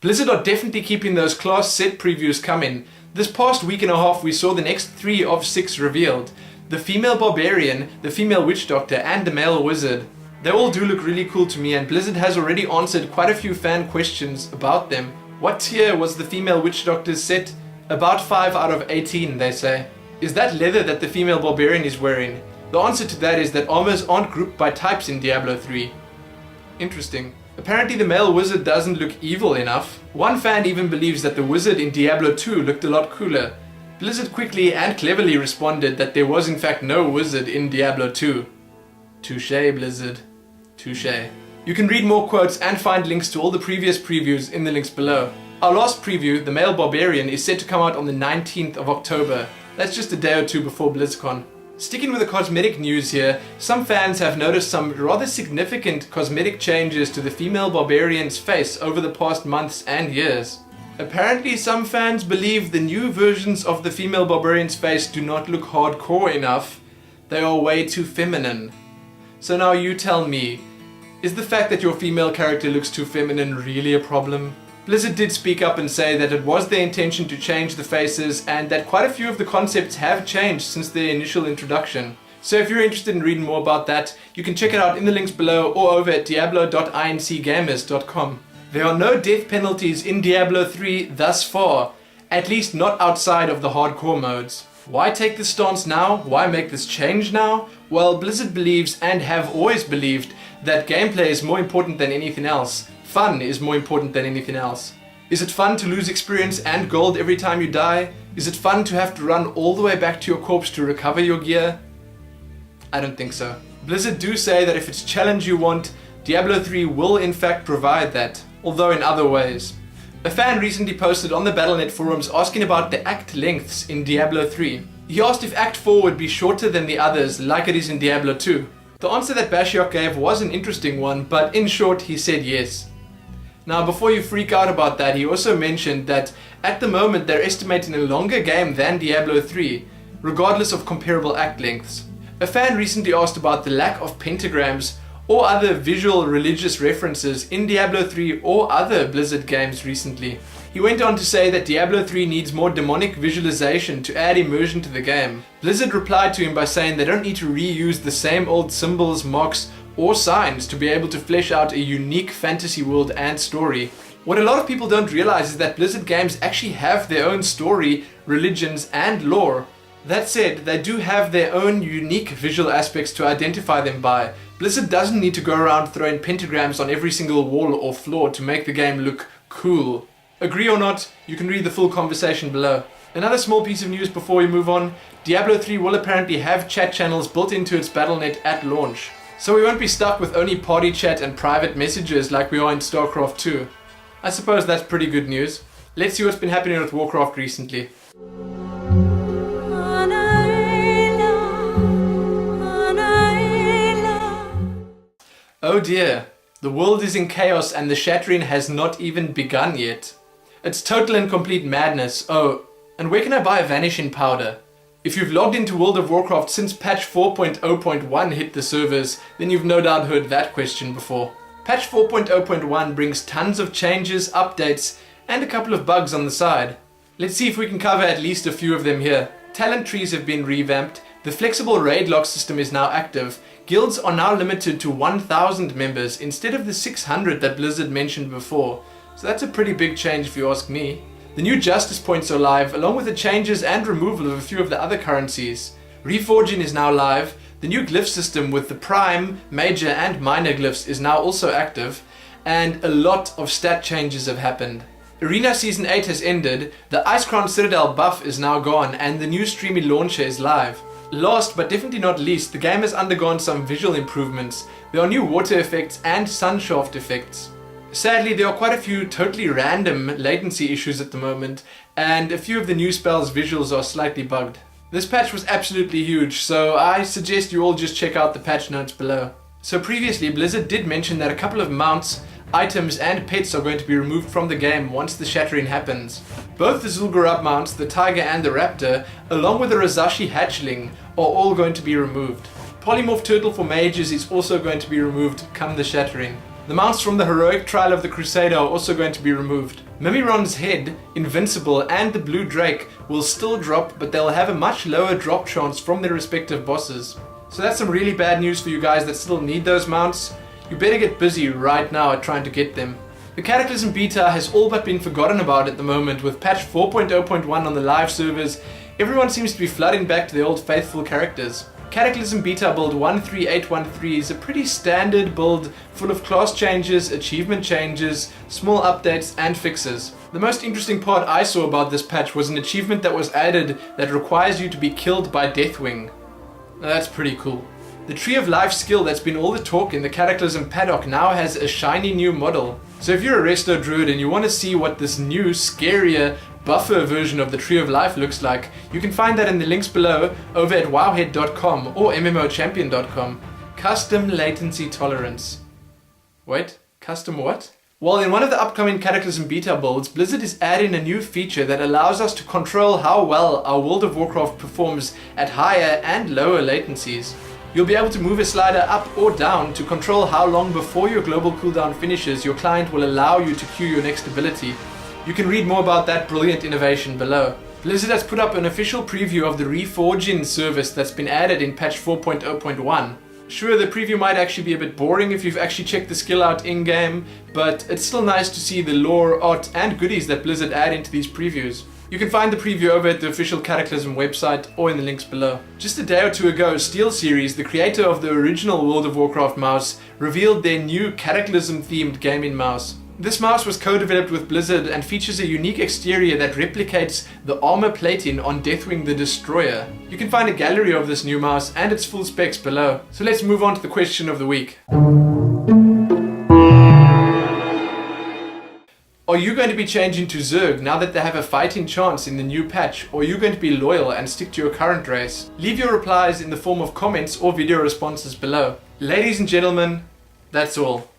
Blizzard are definitely keeping those class set previews coming. This past week and a half we saw the next 3 of 6 revealed. The female barbarian, the female witch doctor and the male wizard. They all do look really cool to me, and Blizzard has already answered quite a few fan questions about them. What tier was the female witch doctor set? About 5 out of 18 they say. Is that leather that the female barbarian is wearing? The answer to that is that armors aren't grouped by types in Diablo 3. Interesting. Apparently the male wizard doesn't look evil enough. One fan even believes that the wizard in Diablo 2 looked a lot cooler. Blizzard quickly and cleverly responded that there was in fact no wizard in Diablo 2. Touché, Blizzard. Touché. You can read more quotes and find links to all the previous previews in the links below. Our last preview, the male barbarian, is set to come out on the 19th of October. That's just a day or two before BlizzCon. Sticking with the cosmetic news here, some fans have noticed some rather significant cosmetic changes to the female barbarian's face over the past months and years. Apparently some fans believe the new versions of the female barbarian's face do not look hardcore enough. They are way too feminine. So now you tell me, is the fact that your female character looks too feminine really a problem? Blizzard did speak up and say that it was their intention to change the faces and that quite a few of the concepts have changed since their initial introduction. So if you're interested in reading more about that, you can check it out in the links below or over at diablo.incgamers.com. There are no death penalties in Diablo 3 thus far, at least not outside of the hardcore modes. Why take this stance now? Why make this change now? Well, Blizzard believes and have always believed that gameplay is more important than anything else. Fun is more important than anything else. Is it fun to lose experience and gold every time you die? Is it fun to have to run all the way back to your corpse to recover your gear? I don't think so. Blizzard do say that if it's challenge you want, Diablo 3 will in fact provide that, although in other ways. A fan recently posted on the Battle.net forums asking about the act lengths in Diablo 3. He asked if Act 4 would be shorter than the others like it is in Diablo 2. The answer that Bashiok gave was an interesting one, but in short he said yes. Now before you freak out about that, he also mentioned that at the moment they're estimating a longer game than Diablo 3, regardless of comparable act lengths. A fan recently asked about the lack of pentagrams or other visual religious references in Diablo 3 or other Blizzard games recently. He went on to say that Diablo 3 needs more demonic visualization to add immersion to the game. Blizzard replied to him by saying they don't need to reuse the same old symbols, marks, or signs to be able to flesh out a unique fantasy world and story. What a lot of people don't realize is that Blizzard games actually have their own story, religions, and lore. That said, they do have their own unique visual aspects to identify them by. Blizzard doesn't need to go around throwing pentagrams on every single wall or floor to make the game look cool. Agree or not, you can read the full conversation below. Another small piece of news before we move on, Diablo 3 will apparently have chat channels built into its Battle.net at launch. So we won't be stuck with only party chat and private messages like we are in StarCraft 2. I suppose that's pretty good news. Let's see what's been happening with Warcraft recently. Oh dear, the world is in chaos and the shattering has not even begun yet. It's total and complete madness. Oh, and where can I buy a vanishing powder? If you've logged into World of Warcraft since patch 4.0.1 hit the servers, then you've no doubt heard that question before. Patch 4.0.1 brings tons of changes, updates, and a couple of bugs on the side. Let's see if we can cover at least a few of them here. Talent trees have been revamped, the flexible raid lock system is now active, guilds are now limited to 1,000 members instead of the 600 that Blizzard mentioned before, so that's a pretty big change if you ask me. The new justice points are live, along with the changes and removal of a few of the other currencies. Reforging is now live, the new glyph system with the prime, major and minor glyphs is now also active, and a lot of stat changes have happened. Arena Season 8 has ended, the Icecrown Citadel buff is now gone, and the new Streamy Launcher is live. Last but definitely not least, the game has undergone some visual improvements. There are new water effects and sunshaft effects. Sadly, there are quite a few totally random latency issues at the moment, and a few of the new spells' visuals are slightly bugged. This patch was absolutely huge, so I suggest you all just check out the patch notes below. So previously, Blizzard did mention that a couple of mounts, items and pets are going to be removed from the game once the shattering happens. Both the Zul'Gurub mounts, the Tiger and the Raptor, along with the Razashi Hatchling, are all going to be removed. Polymorph Turtle for mages is also going to be removed come the shattering. The mounts from the Heroic Trial of the Crusader are also going to be removed. Mimiron's head, Invincible, and the Blue Drake will still drop, but they'll have a much lower drop chance from their respective bosses. So that's some really bad news for you guys that still need those mounts. You better get busy right now at trying to get them. The Cataclysm beta has all but been forgotten about at the moment. With patch 4.0.1 on the live servers, everyone seems to be flooding back to the old faithful characters. Cataclysm beta build 13813 is a pretty standard build full of class changes, achievement changes, small updates and fixes. The most interesting part I saw about this patch was an achievement that was added that requires you to be killed by Deathwing. Now that's pretty cool. The Tree of Life skill that's been all the talk in the Cataclysm paddock now has a shiny new model. So if you're a Resto Druid and you want to see what this new, scarier, buffer version of the Tree of Life looks like, you can find that in the links below over at wowhead.com or mmochampion.com. Custom latency tolerance. Wait, custom what? Well, in one of the upcoming Cataclysm beta builds, Blizzard is adding a new feature that allows us to control how well our World of Warcraft performs at higher and lower latencies. You'll be able to move a slider up or down to control how long before your global cooldown finishes your client will allow you to queue your next ability. You can read more about that brilliant innovation below. Blizzard has put up an official preview of the Reforging service that's been added in patch 4.0.1. Sure, the preview might actually be a bit boring if you've actually checked the skill out in-game, but it's still nice to see the lore, art and goodies that Blizzard add into these previews. You can find the preview over at the official Cataclysm website or in the links below. Just a day or two ago, SteelSeries, the creator of the original World of Warcraft mouse, revealed their new Cataclysm-themed gaming mouse. This mouse was co-developed with Blizzard and features a unique exterior that replicates the armor plating on Deathwing the Destroyer. You can find a gallery of this new mouse and its full specs below. So let's move on to the question of the week. Are you going to be changing to Zerg now that they have a fighting chance in the new patch, or are you going to be loyal and stick to your current race? Leave your replies in the form of comments or video responses below. Ladies and gentlemen, that's all.